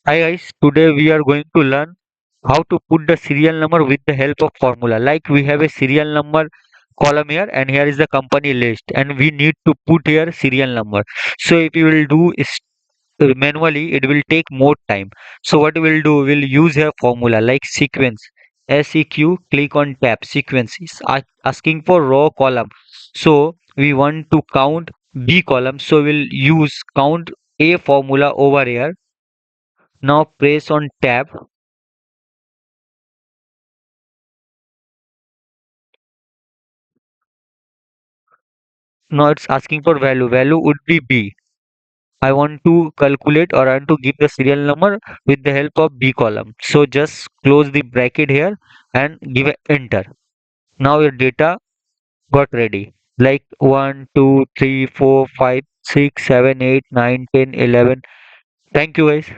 Hi guys, today we are going to learn how to put the serial number with the help of formula. Like we have a serial number column here and here is the company list and we need to put here serial number. So if you will do is manually it will take more time. So what we'll do, we'll use here formula like sequence. SEQ, click on tab sequence is asking for row column. So we want to count B column, so we'll use count A formula over here. Now press on tab. Now it's asking for value. Value would be B. I want to calculate or I want to give the serial number with the help of B column. So just close the bracket here and give a enter. Now your data got ready. Like 1, 2, 3, 4, 5, 6, 7, 8, 9, 10, 11. Thank you guys.